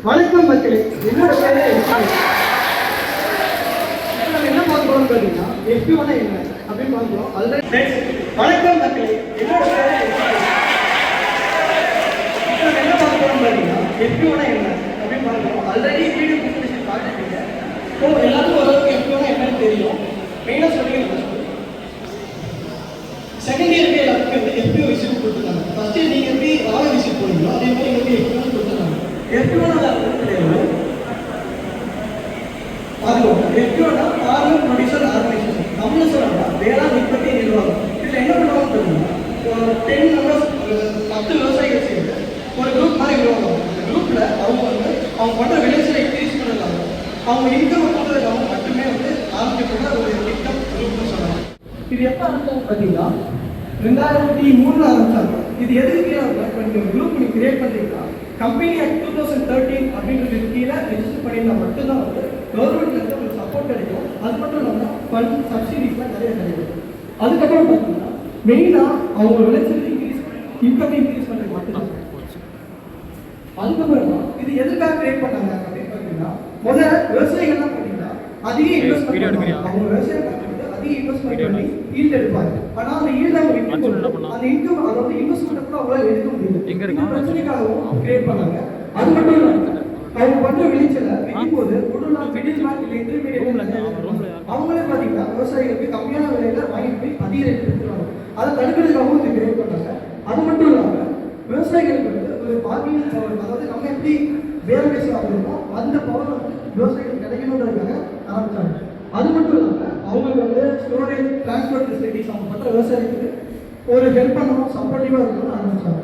வணக்கம் மக்களே, என்னோட பேரு என்ன பார்க்கணும்னு பார்த்தீங்கன்னா எஃப்யூனா என்ன அப்படின்னு பார்க்குறோம். ஆல்ரெடி வணக்கம் மக்களே, என்னோட பேரு என்ன பார்க்கணும்னு பார்த்தீங்கன்னா எஃப்யூனா என்ன அப்படின்னு பார்க்குறோம். ஆல்ரெடி வீடியோ ப்ரெசன்டேஷன் பார்த்துருக்கீங்க. ஸோ எல்லாத்துக்கும் ஓரளவுக்கு எஃப்யூனா என்னன்னு தெரியும். மெயினாக சொல்லிக்கிறேன். செகண்ட் இயருக்கு எல்லாத்துக்கும் வந்து எஃப்யூ விசிட் கொடுத்துருக்காங்க. ஃபர்ஸ்ட் இயர் நீங்கள் எப்படி ஆக விசிட் போனீங்களோ அதே மாதிரி எங்களுக்கு எஃப்யூ கொடுத்துருக்காங்க. எஃப்யூனா கிடையாது, அதுவும் எஃப்யூனா ஃபார்மர் ப்ரொடியூசர் ஆர்கனைசேஷன். நம்மள சொல்லலாம் வேளாண் உற்பத்தி நிர்வாகம். இதில் என்ன பண்ணுவாங்க தெரியுமா, 10 மெம்பர்ஸ் 10 விவசாயிகள் சேர்ந்து ஒரு குரூப் மாதிரி உருவாங்க. அந்த குரூப்பில் அவங்க வந்து அவங்க பண்ணுற விளைச்சலை இன்க்ரீஸ் பண்ணலாம், அவங்க இன்கம் பண்ணுறதுக்காக மட்டுமே வந்து ஆரம்பிக்கப்பட்ட ஒரு திட்டம் குரூப்னு சொல்லலாம். இது எப்போ ஆரம்பிச்சாங்க பார்த்தீங்கன்னா 2003 ஆரம்பிச்சாங்க. இது எதுக்கு கீழே இப்போ நீங்கள் குரூப் நீங்கள் கிரியேட் பண்ணுறீங்கன்னா கம்பெனி ஆக்ட் 2013 அப்படின்றதுக்கு கீழே ரெஜிஸ்டர் பண்ணியிருந்தா மட்டும்தான் வந்து கவர்மெண்ட்லேருந்து உங்களுக்கு சப்போர்ட் கிடைக்கும். அது மட்டும் இல்லாமல் ஃபண்ட் சப்சிடிஸ்லாம் நிறைய கிடைக்கும். அதுக்கப்புறம் பார்த்தீங்கன்னா மெயினாக அவங்க விளைச்சல் இன்கம் இன்க்ரீஸ் பண்ணுறது மட்டும்தான். அதுக்கப்புறம் தான் இது எதுக்காக கிரியேட் பண்ணாங்க அப்படின்னு பார்த்தீங்கன்னா முதல்ல விவசாயிகள்லாம் பார்த்தீங்கன்னா அதிக இன்வெஸ்ட் பண்ணுறாங்க. அவங்க விவசாயம் இன்வெஸ்ட்மெண்ட் பண்ணி ஈல்ட் எடுப்பாங்க. ஆனா அந்த ஈல்ட் அவங்க அந்த இன்கம் அதாவது இன்வெஸ்ட்மெண்ட் கூட அவங்களால எடுக்க முடியல. பிரச்சனைக்காகவும் கிரியேட் பண்ணாங்க. அது மட்டும் இல்லாம அவங்க பண்ற விளைச்சலை விற்கும்போது மிடில் மேன் இல்லை இன்டர்மீடியட் அவங்களே பார்த்தீங்கன்னா விவசாயிகளுக்கு கம்மியான விலையில வாங்கிட்டு போய் அதிக ரேட் எடுத்துருவாங்க. அதை தடுக்கிறதுக்காகவும் இதை கிரியேட் பண்ணாங்க. அது மட்டும் இல்லாம விவசாயிகளுக்கு வந்து ஒரு பார்க்கிங் பவர், அதாவது நம்ம எப்படி வேலை பேசி வாங்குறோமோ அந்த பவர் வந்து விவசாயிகள் கிடைக்கணுன்றதுக்காக ஆரம்பிச்சாங்க. அது மட்டும் இல்லாமல் அவங்களுக்கு வந்து ஸ்டோரேஜ் டிரான்ஸ்போர்ட் ஃபெசிலிட்டிஸ் அவங்க பண்ணுற விவசாயத்துக்கு ஒரு ஹெல்ப் பண்ணணும், சப்போர்ட்டிவாக இருக்கணும்னு ஆரம்பிச்சாங்க.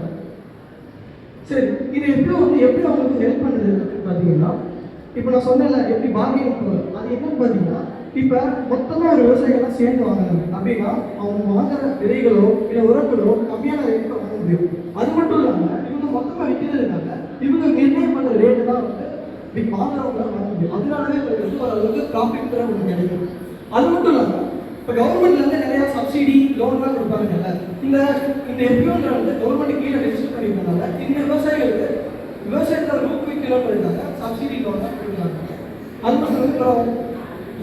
சரி, இது எப்படி அவங்களுக்கு ஹெல்ப் பண்ணுது பார்த்தீங்கன்னா இப்போ நான் சொன்னேன்ல எப்படி பார்கெனிங் பண்ணுறது, அது என்னன்னு பார்த்தீங்கன்னா இப்போ மொத்தமாக ஒரு விவசாயிகள்லாம் சேர்ந்து வாங்குறாங்க அப்படின்னா அவங்க வாங்குற விதைகளோ இல்லை உரங்களோ கம்மியான ரேட்டில் வாங்க முடியும். அது மட்டும் இல்லாமல் இவங்க மொத்தமாக விற்கிறதுனால இவங்க நிர்ணயம் பண்ணுற ரேட்டு தான் வந்து வாங்குறவங்க வாங்க முடியும். அதனாலவே வந்து ஓரளவுக்கு ப்ராஃபிட் ஒன்று கிடைக்கும். அது மட்டும் இல்லாமல் இப்போ கவர்மெண்ட்லேருந்து நிறையா சப்சிடி லோன்லாம் கொடுப்பாங்கல்ல, இந்த எஃப்யூன்ற வந்து கவர்மெண்ட் கீழே ரெஜிஸ்டர் பண்ணிக்கிறதுனால இந்த விவசாயிகளுக்கு விவசாயத்தை ஊக்குவிக்கிறோன்றதுக்காக சப்சிடி லோன்லாம் கொடுக்குறாங்க. அது மட்டும் இப்போ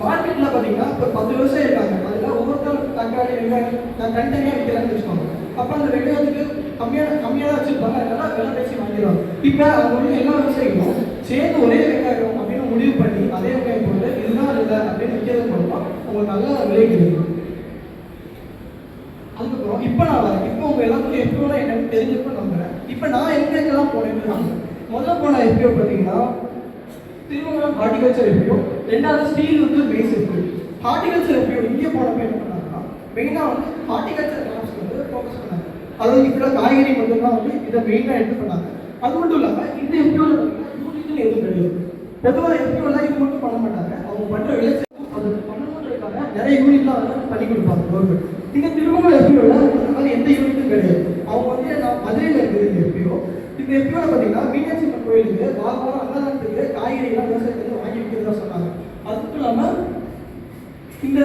மார்க்கெட்டில் பார்த்தீங்கன்னா இப்போ 10 விவசாயி இருக்காங்க. அதில் ஒவ்வொருத்தரும் தக்காளி வெங்காயம் தனித்தனியாக விற்கிறாங்கன்னு வச்சுக்கோங்க. அப்போ அந்த வெங்காயத்துக்கு கம்மியாக தான் வச்சுருப்பாங்க, அதனால விலை பேசி வாங்கிடுவாங்க. இப்போ அவங்க வந்து எல்லா விவசாயிகளும் சேர்ந்து ஒரே வெங்காயம் அப்படின்னு முடிவு பண்ணி அதே வெங்காயம் போட்டு இதுதான் இல்லை அப்படின்னு விற்கிறது மூலமாக உங்களுக்கு நல்ல விலை கிடைக்கும். அதுக்கப்புறம் இப்போ உங்கள் எல்லாத்துக்கும் எஃப்யூனா என்னன்னு தெரிஞ்சுக்கணும் நம்புறேன். இப்போ நான் எங்கெங்கெல்லாம் போனேன்னு முதல்ல போன எஃப்யூ பார்த்தீங்கன்னா திருமங்கலம் ஹார்டிகல்ச்சர் எஃப்யூ, ரெண்டாவது ஸ்டீல் வந்து பேஸ் எஃப்யூ. ஹார்டிகல்ச்சர் எஃப்யூ இங்கே போனப்போ என்ன பண்ணாங்கன்னா மெயினாக வந்து ஹார்டிகல்ச்சர் கிராப்ஸ்க்கு வந்து ஃபோக்கஸ் பண்ணாங்க. அதாவது இப்போ காய்கறி மட்டும்தான் வந்து இதை மெயினாக எடுத்து பண்ணாங்க. அது மட்டும் இல்லாமல் இந்த எஃப்யூவில் யூனிட்னு எதுவும் கிடையாது. பொதுவாக எஃப்யூலாம் இது மட்டும் பண்ண மாட்டாங்க, அவங்க பண்ணுற விளைச்சல் அது பண்ணணுன்றதுக்காக நிறைய யூனிட்லாம் வந்து பண்ணி கொடுப்பாங்க கவர்மெண்ட். இந்த திருமங்கலம் எஃப்யூவில் அந்த மாதிரி எந்த யூனிட்டும் கிடையாது. அவங்க வந்து நான் மதுரையில் இருக்குது இந்த எஃப்யூ. இந்த எஃப்யூவில் பார்த்தீங்கன்னா மீனாட்சி அம்மன் கோயிலுக்கு வாரம் அன்னதானத்துக்கு காய்கறிகள்லாம் விவசாயத்துக்கு வாங்கி விற்கிறதா சொன்னாங்க. அது மட்டும் இல்லாமல் இந்த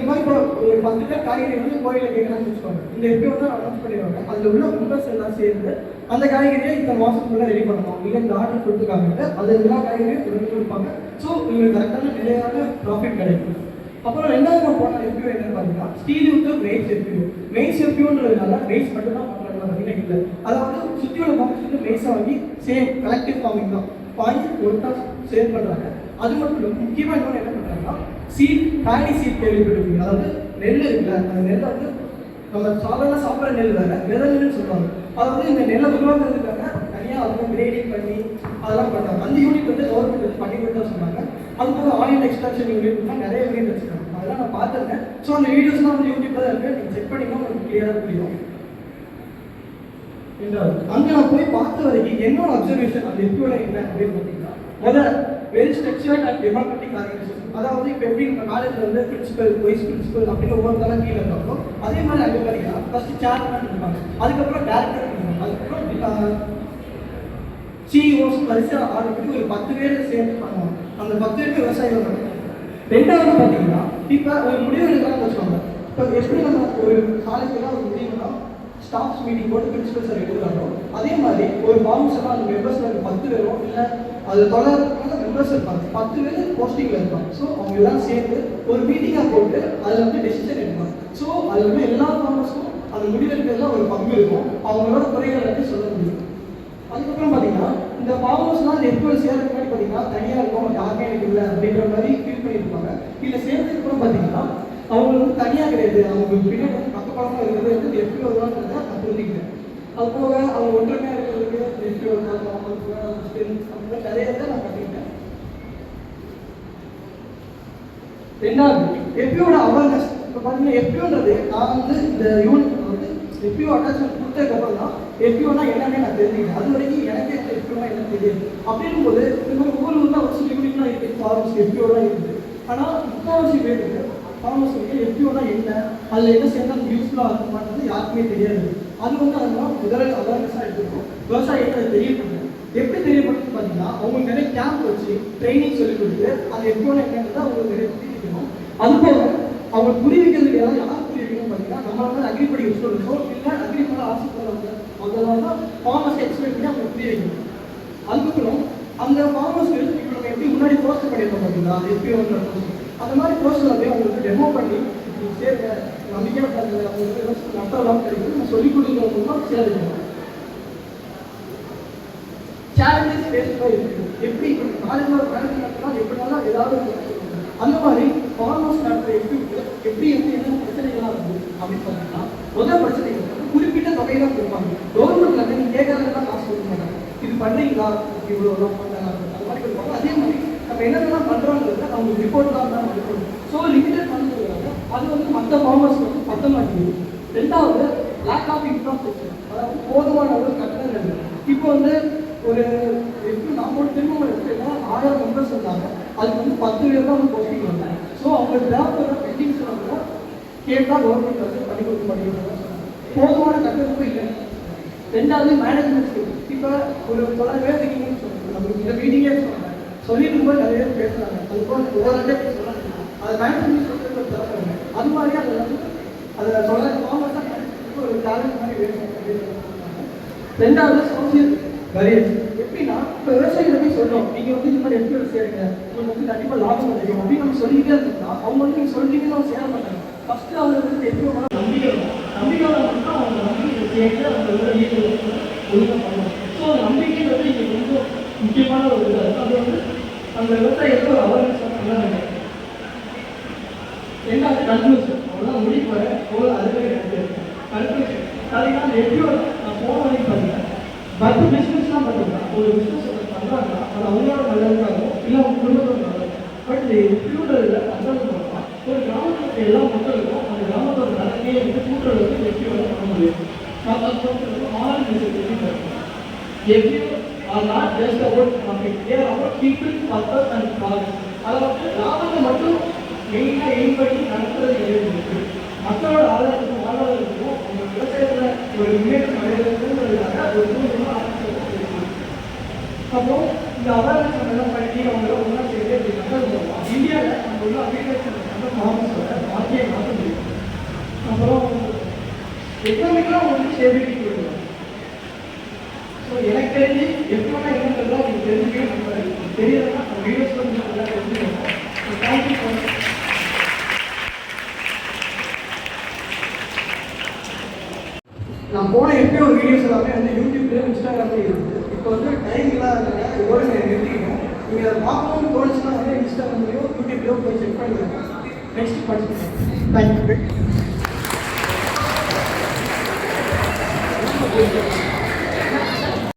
மாதிரி இப்போ ஒரு 10 பேர் காய்கறி வந்து கோயிலில் கேட்கலாம்னு வச்சுக்கோங்க. இந்த எஃப்யூ வந்து அனௌன்ஸ் பண்ணிடுவாங்க. அதில் உள்ள மெம்பர்ஸ் எல்லாம் சேர்ந்து அந்த காய்கறியை இந்த மாதத்துக்குள்ளே ரெடி பண்ணணும். இல்லை இந்த ஆர்டர் கொடுத்துருக்காங்க, அது எல்லா காய்கறியும் உடனே கொடுப்பாங்க. ஸோ உங்களுக்கு கரெக்டான நிலையான ப்ராஃபிட் கிடைக்கும். அப்புறம் ரெண்டாவது நான் போன எஃப்யூ என்னன்னு பார்த்தீங்கன்னா steel with mains F U. Mains எஃப்யூன்றதுனால மெயின்ஸ் மட்டும் தான் பண்ணுறாங்க பார்த்தீங்கன்னா இல்லை, அதாவது சுற்றி உள்ள ஃபார்ம்ஸ் வந்து மெயின்ஸை வாங்கி சேம் கலெக்டிவ் ஃபார்மிங் தான் வாங்கி ஒருத்தா சேல் பண்ணுறாங்க. அது மட்டும் இல்லை, முக்கியமாக இன்னொன்று என்ன பண்ணுறாங்கன்னா சீட் பேடி சீட் கேள்விப்பட்டிருக்கீங்க. அதாவது நெல் இருக்குல்ல, அந்த நெல்லை வந்து நம்ம சாதாரண சாப்பிட்ற நெல் வேறு விதை நெல்லுன்னு சொல்லுவாங்க. அதாவது இந்த நெல்லை உருவாக்குறதுக்காக தனியாக அதெல்லாம் கிரேடிங் பண்ணி அதெல்லாம் பண்ணுறாங்க. அந்த யூனிட் வந்து கவர்மெண்ட் வந்து பண்ணி கொடுத்தா சொன்னாங்க. அது போக ஆயில் எக்ஸ்ட்ராக்ஷன் யூனிட்லாம் நிறைய யூனிட் வச்சுருக்காங்க. அதெல்லாம் நான் பார்த்துருக்கேன். ஸோ அந்த வீடியோஸ்லாம் வந்து யூடியூப்ல தான் இருக்குது, நீங்கள் செக் பண்ணிங்கன்னா உங்களுக்கு கிளியராக புரியும். அங்கே நான் போய் பார்த்த வரைக்கும் என்னோட அப்சர்வேஷன் அந்த எஃப்யூல என்ன அப்படின்னு பார்த்தீங்கன்னா முதல்ல well structured and democratic organisation. அதாவது இப்போ எப்படி நம்ம காலேஜில் வந்து பிரின்சிபல் வைஸ் பிரின்சிபல் அப்படின்னு ஒவ்வொருத்தரும் கீழே இருக்காங்களோ அதே மாதிரி அங்கே பார்த்தீங்கன்னா ஃபர்ஸ்ட் சேர்மன் இருப்பாங்க, அதுக்கப்புறம் டேரக்டர் இருப்பாங்க, அதுக்கப்புறம் சிஇஓஸ் வரிசையாக ஆரம்பிச்சு ஒரு 10 பேர் சேர்ந்து பண்ணுவாங்க. அந்த 10 பேருக்கு விவசாயிகள் பண்ணுவாங்க. ரெண்டாவது பார்த்தீங்கன்னா இப்போ ஒரு முடிவு எடுக்கலாம் வச்சுக்கோங்க. இப்போ எப்படி நம்ம ஒரு காலேஜ்லாம் ஒரு முடிவுனா ஸ்டாஃப்ஸ் மீட்டிங் போட்டு பிரின்சிபல் சார் எடுக்கிறாரோ அதே மாதிரி ஒரு ஃபார்ம்ஸ் எல்லாம் அந்த மெம்பர்ஸில் 10 பேரோ இல்லை அது 900 மெம்பர்ஸ் இருப்பாங்க, 10 பேர் போஸ்டிங்கில் இருப்பாங்க. ஸோ அவங்க எல்லாம் சேர்ந்து ஒரு மீட்டிங்காக போட்டு அதில் வந்து டெசிஷன் எடுப்பாங்க. ஸோ அதில் வந்து எல்லா ஃபார்மர்ஸும் அந்த முடிவெடுக்கிறதுல ஒரு பங்கு இருக்கும், அவங்களோட குறைகளை வந்து சொல்ல முடியும். அதுக்கப்புறம் பார்த்தீங்கன்னா இந்த ஃபார்மர்ஸ்லாம் அந்த எஃப்யூஎல் சேர்றதுக்கு முன்னாடி பார்த்தீங்கன்னா தனியாக இருக்கும், யாருமே எனக்கு இல்லை அப்படின்ற மாதிரி ஃபீல் பண்ணியிருப்பாங்க. இல்லை சேர்ந்ததுக்கு அப்புறம் பார்த்தீங்கன்னா அவங்க வந்து தனியாக கிடையாது, அவங்க பின்னாடி வந்து பக்கபலமாக இருக்கிறது வந்து எஃப்யூஎல் தான் நான் புரிஞ்சுக்கிறேன். அது போக அவங்க ஒற்றுமையாக இருக்கிறதுக்கு எஃப்யூஎல் தான் அப்படின்னு நிறைய தான் நான் கற்றுக்கிட்டேன். ரெண்டாவது எஃப்யூவோட அவேர்னஸ். இப்போ பார்த்தீங்கன்னா எஃப்யூன்றது நான் வந்து இந்த யூனிட் வந்து எஃப்யூ அட்டாச்மெண்ட் கொடுத்ததுக்கப்புறம் தான் எஃப்யூனா என்னன்னு நான் தெரிஞ்சுக்கிட்டேன். அது வரைக்கும் எனக்கு எஃப்யூனா என்ன தெரியாது. அப்படின்னும் போது இந்த மாதிரி ஒவ்வொரு ஊரில் ஒரு சில யூனிட்லாம் இருக்குது, ஃபார்மர்ஸ் எஃப்யூலாம் இருக்குது. ஆனால் முக்கால்வாசி பேருக்கு ஃபார்மர்ஸுக்கு எஃப்யூனா என்ன, அதில் என்ன சேர்ந்தால் யூஸ்ஃபுல்லாக இருக்குமான்றது யாருக்குமே தெரியாது. அது வந்து அதெல்லாம் முதல் அவேர்னஸாக எடுத்துருக்கோம். விவசாயிகள் அதை தெரியப்படுது. எப்படி தெரியப்படுதுன்னு பார்த்தீங்கன்னா அவங்களுக்கு நிறைய கேம்ப் வச்சு ட்ரைனிங் சொல்லிக் கொடுத்து அந்த எஃப்யூனா என்னன்றதை அவங்களுக்கு நிறைய புரிவிக்கணும். அதுபோக அவங்க புரிய வைக்கிறதுக்கு யார் புரிய வைக்கணும்னு பார்த்தீங்கன்னா நம்மளால வந்து அக்ரி படிக்க சொல்லிருக்கோம், இல்லை அக்ரி பண்ண ஆசைப்படுறவங்க அதெல்லாம் தான் ஃபார்மர்ஸை எக்ஸ்பிளைன் பண்ணி அவங்க புரிய வைக்கணும். அதுக்கப்புறம் அந்த ஃபார்மர்ஸ்க்கு இப்போ நம்ம எப்படி முன்னாடி போஸ்ட் பண்ணியிருக்கோம் பார்த்தீங்களா எஃப்யூன்ற போஸ்ட், அந்த மாதிரி போஸ்டர் அப்படியே அவங்களுக்கு டெமோ பண்ணி சேருங்க நம்பிக்கையாக பாருங்க, அவங்களுக்கு நட்டெல்லாம் கிடைக்கும் நம்ம சொல்லிக் கொடுக்குறவங்க தான் சேருங்க. சேலஞ்சஸ் பேஸ்டாக இருக்குது. எப்படி காலேஜில் நடத்தினா எப்படினாலும் ஏதாவது அந்த மாதிரி ஃபார்மர்ஸ் நடத்துகிற எப்படி வந்து என்ன பிரச்சனைகள்லாம் இருக்குது அப்படின்னு பார்த்தீங்கன்னா முதல் பிரச்சனை குறிப்பிட்ட தொகை தான் கொடுப்பாங்க. கவர்மெண்ட்ல இருந்து நீங்கள் கேட்கறதுலாம் காசு கொடுக்க மாட்டாங்க. இது பண்ணுறீங்களா, இவ்வளோ பண்ணலாம் அந்த மாதிரி கொடுப்பாங்க. அதே மாதிரி நம்ம என்னென்னலாம் பண்ணுறோங்கிறத அவங்க ரிப்போர்ட்லாம் தான் இருக்கணும். ஸோ லிமிடெட் பண்ணுறதுக்காக அது வந்து மற்ற ஃபார்மர்ஸ் வந்து பத்த மாட்டேங்குது. ரெண்டாவது லேக் ஆஃப் இன்ஃப்ராஸ்ட்ரக்சர், அதாவது போதுமான அளவு கட்டணங்கள். இப்போ வந்து ஒரு எப்படி நம்மளோட திரும்ப எடுத்துக்கிட்டா 1000 மெம்பர்ஸ் இருந்தாங்க, அதுக்கு வந்து 10 பேர் தான் வந்து போஸ்டிங் வந்தாங்க. ஸோ அவங்களுக்கு தேவைப்படுற பெண்டிங்ஸ் கூட கேட்டால் கவர்மெண்ட் வந்து பண்ணி கொடுக்க மாட்டேங்கிறதா சொன்னாங்க. போதுமான கட்டணமும் இல்லை. ரெண்டாவது மேனேஜ்மெண்ட் ஸ்கில். இப்போ ஒரு 9 பேர் இருக்கீங்கன்னு சொல்லுவாங்க, நம்மளுக்கு இந்த மீட்டிங்கே சொன்னாங்க, சொல்லிட்டு போது நிறைய பேர் பேசுகிறாங்க, அதுக்கு ஓவராண்டே சொல்கிறாங்க, அது மேனேஜ்மெண்ட் ஸ்கில் தேவைப்படுங்க. அது மாதிரி அதில் வந்து அதில் சொல்கிற ஃபார்மர்ஸ் தான் ஒரு டேலண்ட் மாதிரி வேணும் அப்படின்னு சொன்னாங்க. ரெண்டாவது சோசியல் கரியர்ஸ். எப்படின்னா இப்போ விவசாயிகளை போய் சொல்கிறோம், நீங்கள் வந்து இந்த மாதிரி எஃப்யூஎல் சேருங்க, உங்களுக்கு வந்து கண்டிப்பாக லாபம் கிடைக்கும் அப்படின்னு நம்ம சொல்லிக்கிட்டே இருந்தோம்னா அவங்க வந்து நீங்கள் சொல்லிட்டீங்கன்னு அவங்க சேர மாட்டாங்க. ஃபஸ்ட்டு அவங்க வந்து எஃப்யூஎல் நம்பிக்கை மட்டும் அவங்க நம்பிக்கை சேர்ந்து அவங்க வந்து ஒழுங்காக பண்ணணும். ஸோ அந்த நம்பிக்கைன்றது இங்கே ரொம்ப முக்கியமான ஒரு இதாக இருக்கும். அது வந்து அந்த விவசாயிகளுக்கு ஒரு அவேர்னஸ் பண்ணாங்க. ரெண்டாவது கன்க்ளூஷன். அவ்வளோதான் முடிவு வர அவ்வளோ அதுவே கன்க்ளூஷன். அதுக்காக அந்த எஃப்யூஎல் நான் போன வரைக்கும் பார்த்தீங்கன்னா மற்ற பிஸ்னஸ்லாம் பார்த்தீங்கன்னா ஒரு பிஸ்னஸ் பண்ணுறாங்கன்னா அது அவங்களோட நல்லதுக்காகவும் இல்லை அவங்க குடும்பத்தோட நல்லது. பட் இந்த எஃப்யூன்றதில் பண்ணுறது மூலமாக ஒரு கிராமத்தில் எல்லா மக்களுக்கும் அந்த கிராமத்தோட நலனையே வந்து கூட்டுறதுக்கு எஃப்யூவை பண்ண முடியும். எஃப்யூ are not just about profit, they are about people, purpose and progress. அதை வந்து லாபத்தை மட்டும் மெயினாக எய்ம் பண்ணி நடத்துறது கிடையாது. மக்களோட ஆதாரத்துக்கும் வாழ்வாதாரத்துக்கும் அவங்க விவசாயத்தில் ஒரு முன்னேற்றம் அடைவதற்குங்கிறதுக்காக ஒரு தூரமாக ஆரம்பிச்சு. அப்போ இந்த அவேர்னஸ் நம்ம என்ன பண்ணி அவங்கள ஒன்றா செய்து இப்படி நடந்தது மூலமாக இந்தியாவில் நம்ம உள்ள அக்ரிகல்ச்சர் நம்ம ஃபார்மர்ஸோட வாழ்க்கையை மாற்ற முடியும். அப்புறம் எக்கனாமிக்கெலாம் வந்து ஸ்டெபிலிட்டி கொடுக்கணும். ஸோ எனக்கு தெரிஞ்சு எப்போனா என்னன்றதுலாம் உங்களுக்கு தெரிஞ்சுக்கவே நம்ம தெரியலன்னா நம்ம வீடியோஸ் வந்து நல்லா தெரிஞ்சுக்கணும். Thank you so much. நான் போன எப்பயோ ஒரு வீடியோஸ் எல்லாமே வந்து யூடியூப்லேயும் இன்ஸ்டாகிராம்லேயும் இருக்குது. இப்போ வந்து டைம் இல்லாதனால இதோட நிறுத்திக்கணும். நீங்கள் அதை பார்க்கணும்னு தோணுச்சுன்னா வந்து இன்ஸ்டாகிராம்லேயோ யூடியூப்லேயோ போய் செக் பண்ணிடுங்க. நெக்ஸ்ட் படிச்சுக்கோங்க. தேங்க்யூ.